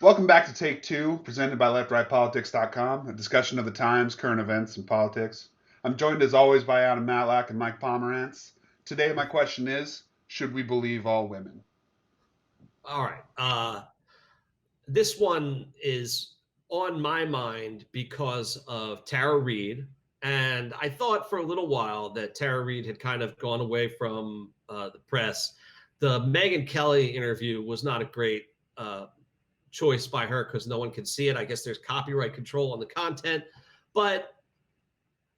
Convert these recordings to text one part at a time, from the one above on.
Welcome back to Take Two, presented by LeftRightPolitics.com, a discussion of the times, current events, and politics. I'm joined as always by Adam Matlack and Mike Pomerantz. Today, my question is: should we believe all women? All right. This one is on my mind because of Tara Reade. And I thought for a little while that Tara Reade had kind of gone away from the press. The Megyn Kelly interview was not a great choice by her because no one can see it. I guess there's copyright control on the content. But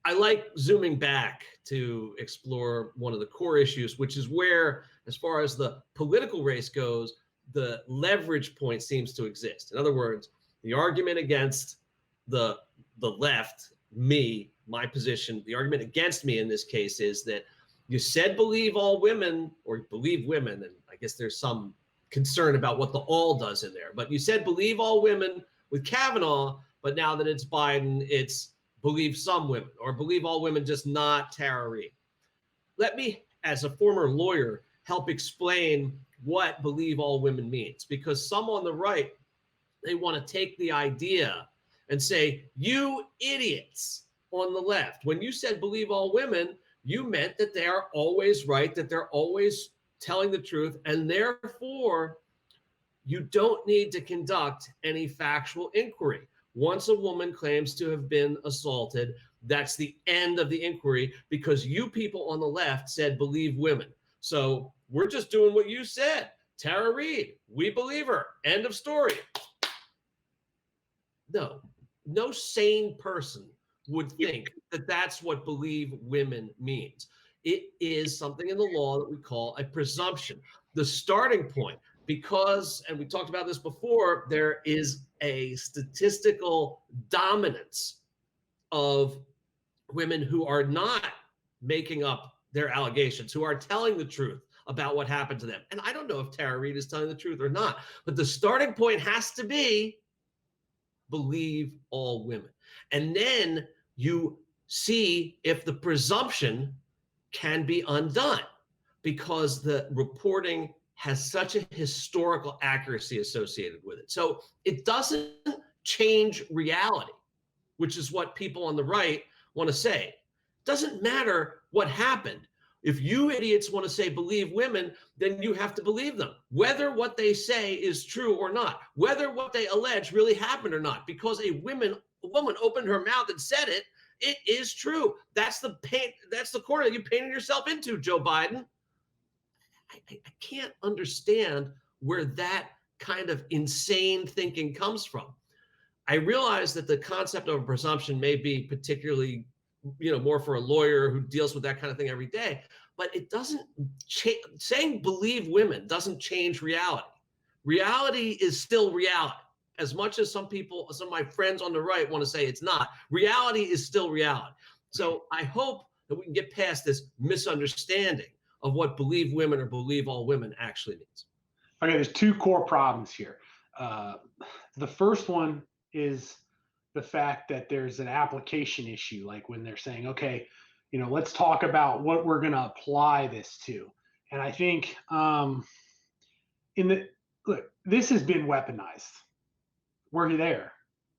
I like zooming back to explore one of the core issues, which is where, as far as the political race goes, the leverage point seems to exist. In other words, the argument against the left, my position, the argument against me in this case is that you said believe all women, or believe women, and I guess there's some concern about what the all does in there, but you said believe all women with Kavanaugh, but now that it's Biden, it's believe some women, or believe all women, just not Tara Reade. Let me, as a former lawyer, help explain what believe all women means, because some on the right, they want to take the idea and say, you idiots on the left, when you said believe all women, you meant that they are always right, that they're always telling the truth, and therefore you don't need to conduct any factual inquiry. Once a woman claims to have been assaulted, that's the end of the inquiry, because you people on the left said believe women. So we're just doing what you said. Tara Reade, we believe her. End of story. No sane person would think that that's what believe women means. It is something in the law that we call a presumption. The starting point, because, and we talked about this before, there is a statistical dominance of women who are not making up their allegations, who are telling the truth about what happened to them. And I don't know if Tara Reade is telling the truth or not, but the starting point has to be believe all women. And then you see if the presumption can be undone, because the reporting has such a historical accuracy associated with it. So it doesn't change reality, which is what people on the right want to say. It doesn't matter what happened. If you idiots want to say believe women, then you have to believe them, whether what they say is true or not, whether what they allege really happened or not, because a woman opened her mouth and said it, it is true. That's the corner you painted yourself into, Joe Biden. I can't understand where that kind of insane thinking comes from. I realize that the concept of a presumption may be particularly, more for a lawyer who deals with that kind of thing every day, but it doesn't saying believe women doesn't change reality. Reality is still reality. As much as some of my friends on the right want to say it's not, reality is still reality. So I hope that we can get past this misunderstanding of what believe women or believe all women actually means. Okay, there's two core problems here. The first one is the fact that there's an application issue, like when they're saying, okay, let's talk about what we're going to apply this to. And I think this has been weaponized. We're there.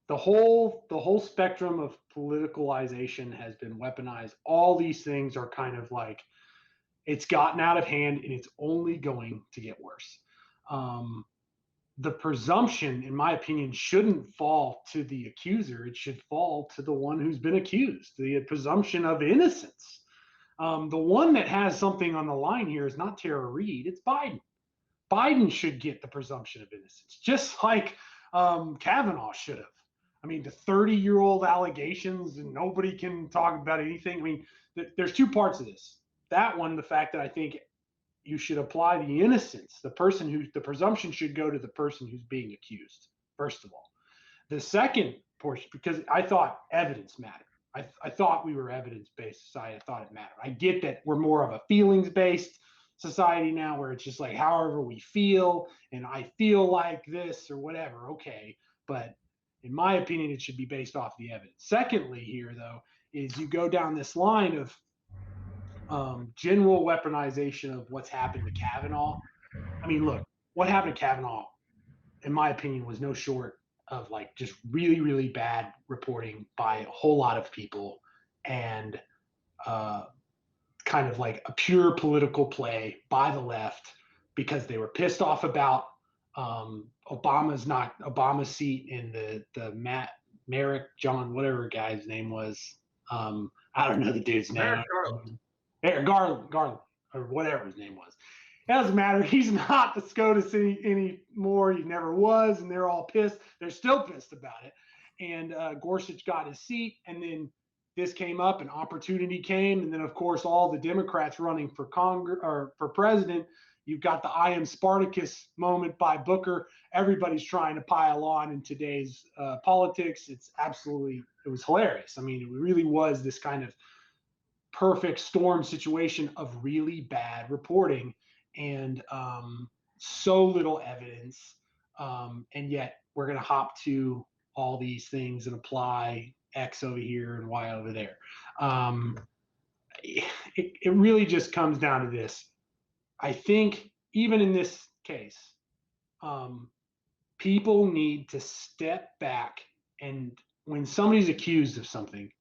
The whole spectrum of politicalization has been weaponized. All these things are kind of like, it's gotten out of hand and it's only going to get worse. The presumption, in my opinion, shouldn't fall to the accuser. It should fall to the one who's been accused, the presumption of innocence. The one that has something on the line here is not Tara Reade, it's Biden. Biden should get the presumption of innocence, just like Kavanaugh should have. I mean, the 30-year-old allegations and nobody can talk about anything. I mean, there's two parts of this. That one, the fact that I think you should apply the innocence. The presumption should go to the person who's being accused, first of all. The second portion, because I thought evidence mattered. I thought we were evidence-based society. I thought it mattered. I get that we're more of a feelings-based society now, where it's just like however we feel, and I feel like this or whatever. Okay, but in my opinion, it should be based off the evidence. Secondly, here though, is you go down this line of general weaponization of what's happened to Kavanaugh. I mean, look, what happened to Kavanaugh in my opinion, was no short of like just really, really bad reporting by a whole lot of people, and kind of like a pure political play by the left because they were pissed off about Obama's seat in the Merrick John, whatever guy's name was. I don't know the dude's name. Merrick Garland. Garland, or whatever his name was. It doesn't matter. He's not the SCOTUS anymore. He never was, and they're all pissed. They're still pissed about it. And Gorsuch got his seat, and then this came up, an opportunity came, and then of course all the Democrats running for Congress or for president. You've got the I am Spartacus moment by Booker. Everybody's trying to pile on in today's politics. It was hilarious. I mean, it really was this kind of perfect storm situation of really bad reporting and so little evidence. And yet we're going to hop to all these things and apply X over here and Y over there. It really just comes down to this. I think even in this case, people need to step back, and when somebody's accused of something,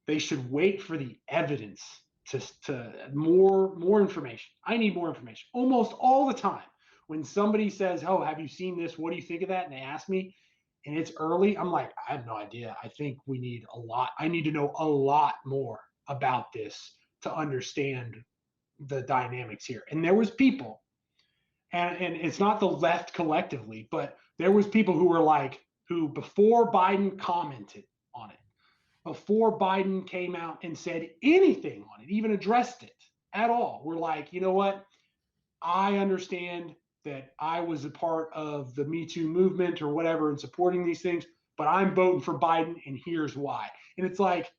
they should wait for the evidence to more information. I need more information. Almost all the time when somebody says, "Oh, have you seen this? What do you think of that?" and they ask me, and it's early, I'm like, I have no idea. I think we need a lot. I need to know a lot more about this to understand the dynamics here. And there was people, and it's not the left collectively, but there was people who were like, who before Biden commented on it, before Biden came out and said anything on it, even addressed it at all, were like, you know what? I understand that I was a part of the Me Too movement or whatever and supporting these things, but I'm voting for Biden, and here's why. And it's like,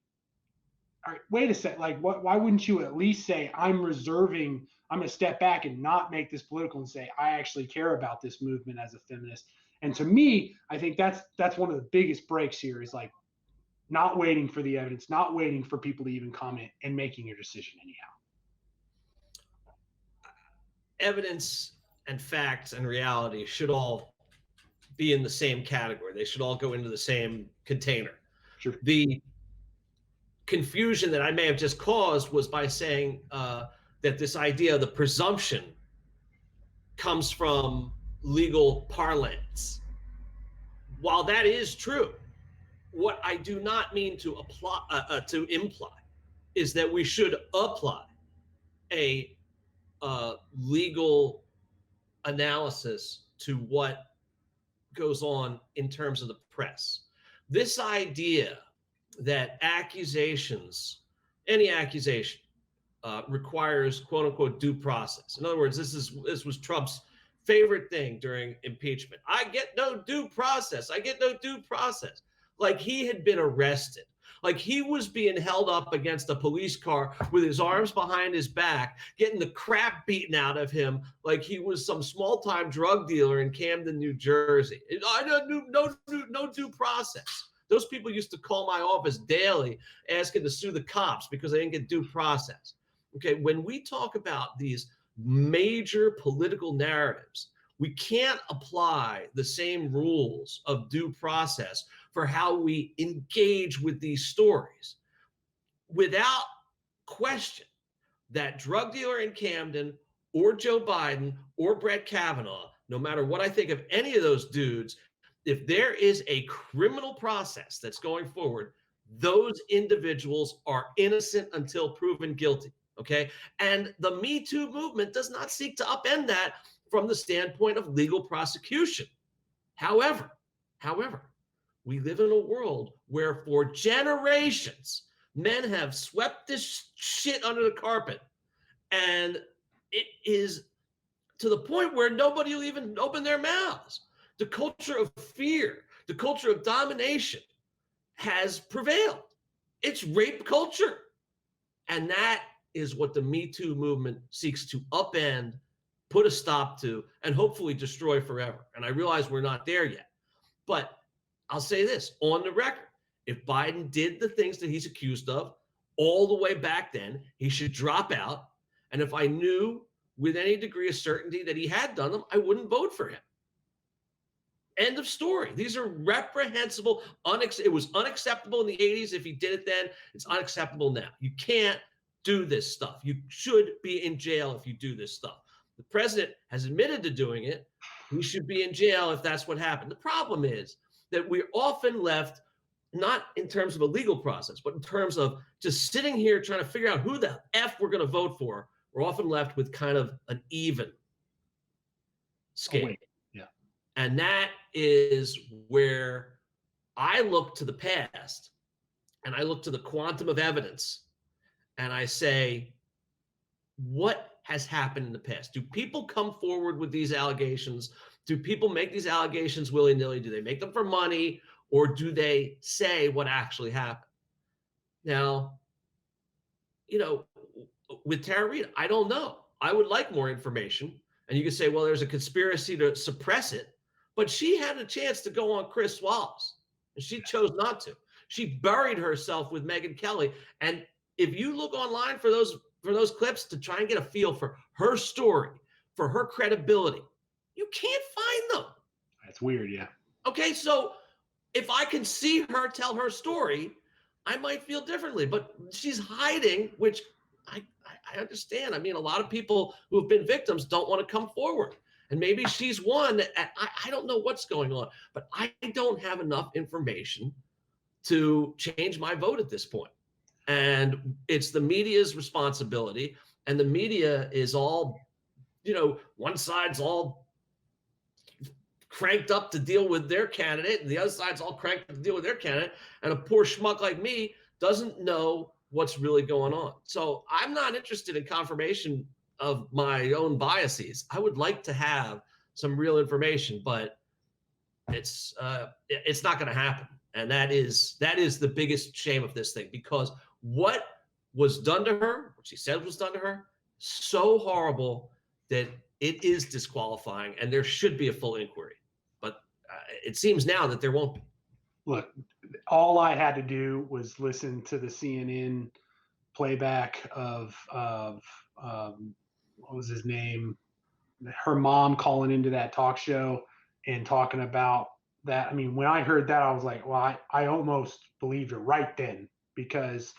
all right, wait a sec. Like, why wouldn't you at least say, I'm going to step back and not make this political and say, I actually care about this movement as a feminist. And to me, I think that's one of the biggest breaks here is like not waiting for the evidence, not waiting for people to even comment and making your decision anyhow. Evidence and facts and reality should all be in the same category. They should all go into the same container. Sure. The confusion that I may have just caused was by saying that this idea, the presumption, comes from legal parlance. While that is true, what I do not mean to imply is that we should apply a legal analysis to what goes on in terms of the press. This idea that any accusation requires quote unquote due process. In other words, this was Trump's favorite thing during impeachment. I get no due process. I get no due process. Like he had been arrested. Like he was being held up against a police car with his arms behind his back, getting the crap beaten out of him like he was some small-time drug dealer in Camden, New Jersey. No due process. Those people used to call my office daily asking to sue the cops because they didn't get due process. Okay, when we talk about these major political narratives, we can't apply the same rules of due process for how we engage with these stories. Without question, that drug dealer in Camden or Joe Biden or Brett Kavanaugh, no matter what I think of any of those dudes, if there is a criminal process that's going forward, those individuals are innocent until proven guilty, okay? And the Me Too movement does not seek to upend that from the standpoint of legal prosecution. However, we live in a world where for generations, men have swept this shit under the carpet. And it is to the point where nobody will even open their mouths. The culture of fear, the culture of domination has prevailed. It's rape culture. And that is what the Me Too movement seeks to upend, put a stop to, and hopefully destroy forever. And I realize we're not there yet. But I'll say this on the record. If Biden did the things that he's accused of all the way back then, he should drop out. And if I knew with any degree of certainty that he had done them, I wouldn't vote for him. End of story. These are reprehensible. It was unacceptable in the 80s. If he did it then, it's unacceptable now. You can't do this stuff. You should be in jail if you do this stuff. The president has admitted to doing it. He should be in jail if that's what happened. The problem is that we're often left, not in terms of a legal process, but in terms of just sitting here trying to figure out who the F we're going to vote for. We're often left with kind of an even scale. And that is where I look to the past and I look to the quantum of evidence and I say, what has happened in the past? Do people come forward with these allegations? Do people make these allegations willy-nilly? Do they make them for money, or do they say what actually happened? Now, with Tara Reade, I don't know. I would like more information. And you could say, well, there's a conspiracy to suppress it. But she had a chance to go on Chris Wallace, and she chose not to. She buried herself with Megyn Kelly. And if you look online for those clips to try and get a feel for her story, for her credibility, you can't find them. That's weird, yeah. Okay, so if I can see her tell her story, I might feel differently. But she's hiding, which I understand. I mean, a lot of people who have been victims don't want to come forward. And maybe she's one. I don't know what's going on, but I don't have enough information to change my vote at this point. And it's the media's responsibility. And the media is all, one side's all cranked up to deal with their candidate, and the other side's all cranked up to deal with their candidate. And a poor schmuck like me doesn't know what's really going on. So I'm not interested in confirmation of my own biases. I would like to have some real information, but it's not going to happen. And that is the biggest shame of this thing, because what was done to her, what she said was done to her, so horrible that it is disqualifying, and there should be a full inquiry. But it seems now that there won't be. Look, all I had to do was listen to the CNN playback of what was his name? Her mom calling into that talk show and talking about that. I mean, when I heard that, I was like, well, I almost believed her right then, because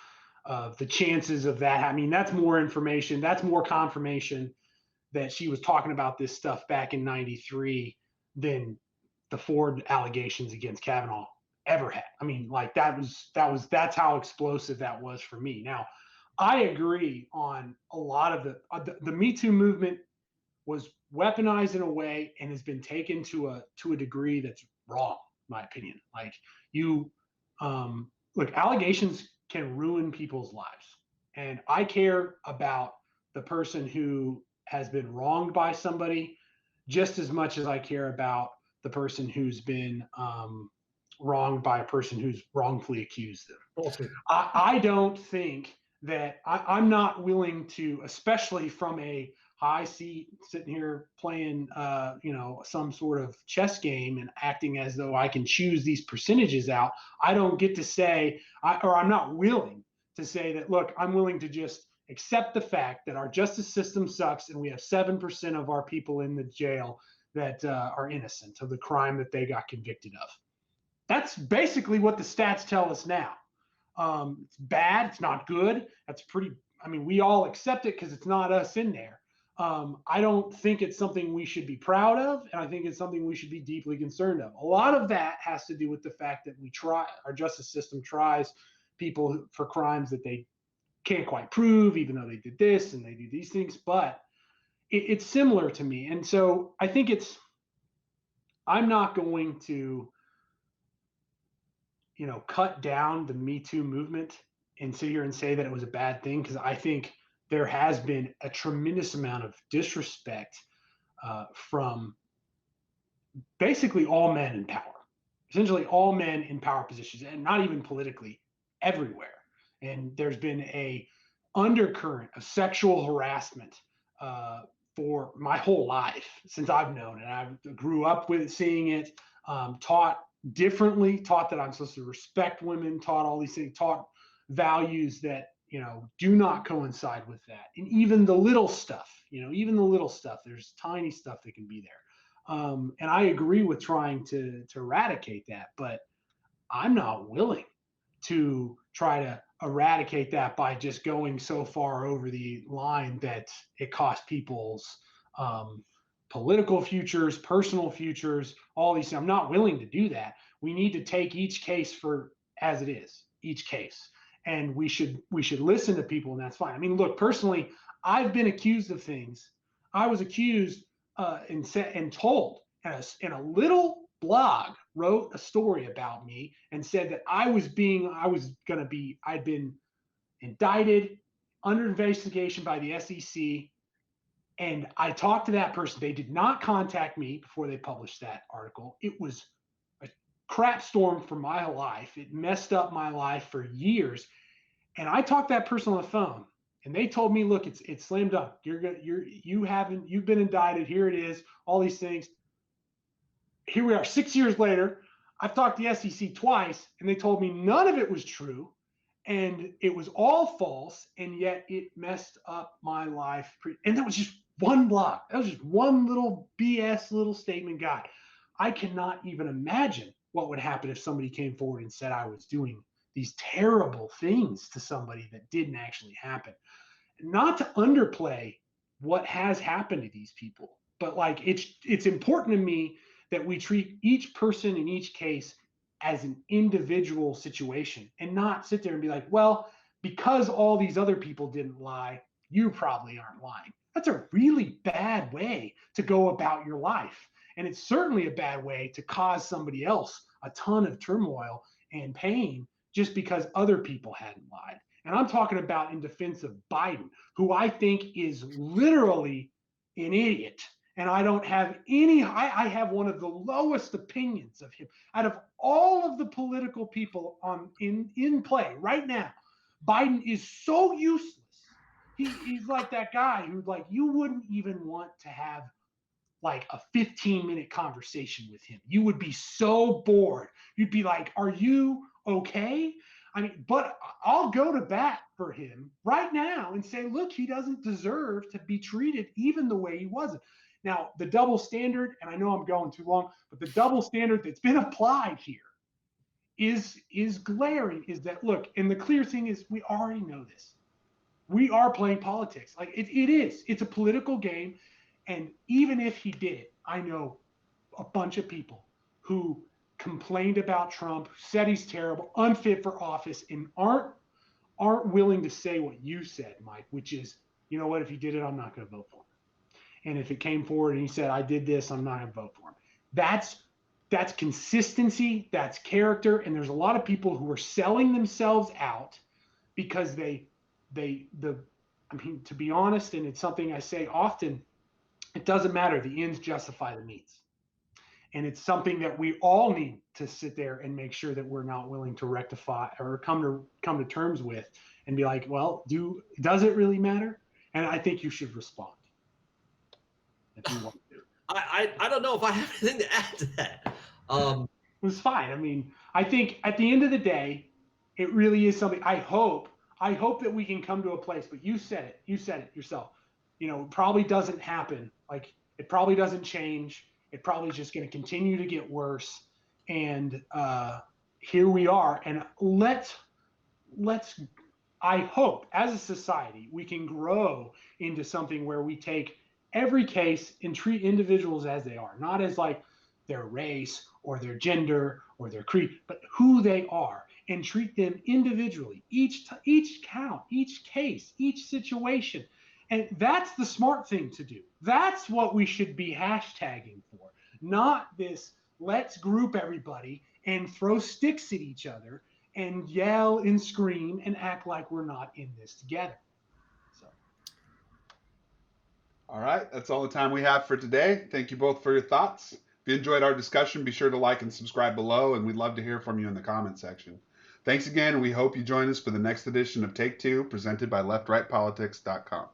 of the chances of that. I mean, that's more information. That's more confirmation that she was talking about this stuff back in '93 than the Ford allegations against Kavanaugh ever had. I mean, like that's how explosive that was for me. Now, I agree on a lot of the Me Too movement was weaponized in a way and has been taken to a degree that's wrong, in my opinion. Like look, allegations can ruin people's lives. And I care about the person who has been wronged by somebody just as much as I care about the person who's been wronged by a person who's wrongfully accused them. I don't think that I'm not willing to, especially from a high seat, sitting here playing, some sort of chess game and acting as though I can choose these percentages out. I don't get to say, I'm not willing to say that, look, I'm willing to just accept the fact that our justice system sucks and we have 7% of our people in the jail that are innocent of the crime that they got convicted of. That's basically what the stats tell us now. It's bad. It's not good. That's pretty. I mean, we all accept it because it's not us in there. I don't think it's something we should be proud of, and I think it's something we should be deeply concerned of. A lot of that has to do with the fact that our justice system tries people for crimes that they can't quite prove, even though they did this and they do these things. But it's similar to me, and so I think I'm not going to cut down the Me Too movement and sit here and say that it was a bad thing, because I think there has been a tremendous amount of disrespect from basically all men in power, essentially all men in power positions, and not even politically, everywhere. And there's been a undercurrent of sexual harassment for my whole life since I've known it. I grew up with seeing it, taught differently, taught that I'm supposed to respect women, taught all these things, taught values that do not coincide with that. And even the little stuff, there's tiny stuff that can be there. And I agree with trying to eradicate that, but I'm not willing to try to eradicate that by just going so far over the line that it costs people's political futures, personal futures, all these things. I'm not willing to do that. We need to take each case for as it is, each case, and we should listen to people, and that's fine. I mean, look, personally, I've been accused of things. I was accused and told, and a little blog wrote a story about me and said that I'd been indicted, under investigation by the SEC. And I talked to that person. They did not contact me before they published that article. It was a crap storm for my life. It messed up my life for years. And I talked to that person on the phone, and they told me, "Look, it's slam dunk. You've been indicted. Here it is. All these things." Here we are 6 years later. I've talked to the SEC twice, and they told me none of it was true, and it was all false, and yet it messed up my life. And that was just one blog. That was just one little BS little statement guy. I cannot even imagine what would happen if somebody came forward and said I was doing these terrible things to somebody that didn't actually happen. Not to underplay what has happened to these people, but like it's important to me that we treat each person in each case as an individual situation and not sit there and be like, well, because all these other people didn't lie, you probably aren't lying. That's a really bad way to go about your life. And it's certainly a bad way to cause somebody else a ton of turmoil and pain just because other people hadn't lied. And I'm talking about in defense of Biden, who I think is literally an idiot. And I don't have I have one of the lowest opinions of him. Out of all of the political people in play right now, Biden is so useless. He's like that guy who, like, you wouldn't even want to have like a 15-minute conversation with him. You would be so bored. You'd be like, are you okay? I mean, but I'll go to bat for him right now and say, look, he doesn't deserve to be treated even the way he wasn't. Now, the double standard, and I know I'm going too long, but the double standard that's been applied here is glaring, is that, look, and the clear thing is we already know this. We are playing politics. Like it is. It's a political game. And even if he did it, I know a bunch of people who complained about Trump, said he's terrible, unfit for office, and aren't willing to say what you said, Mike, which is, you know what, if he did it, I'm not going to vote for him. And if it came forward and he said, I did this, I'm not going to vote for him. That's consistency, that's character, and there's a lot of people who are selling themselves out because I mean, to be honest, and it's something I say often, it doesn't matter. The ends justify the means. And it's something that we all need to sit there and make sure that we're not willing to rectify or come to terms with and be like, well, does it really matter? And I think you should respond if you want to. I don't know if I have anything to add to that. It's fine. I mean, I think at the end of the day, it really is something. I hope that we can come to a place, but you said it yourself. You know, it probably doesn't happen. Like, it probably doesn't change. It probably is just going to continue to get worse. And here we are. And let's, I hope as a society, we can grow into something where we take every case and treat individuals as they are, not as like their race or their gender or their creed, but who they are, and treat them individually, each count, each case, each situation. And that's the smart thing to do. That's what we should be hashtagging for, not this let's group everybody and throw sticks at each other and yell and scream and act like we're not in this together. So. All right, that's all the time we have for today. Thank you both for your thoughts. If you enjoyed our discussion, be sure to like and subscribe below, and we'd love to hear from you in the comment section. Thanks again, and we hope you join us for the next edition of Take Two, presented by LeftRightPolitics.com.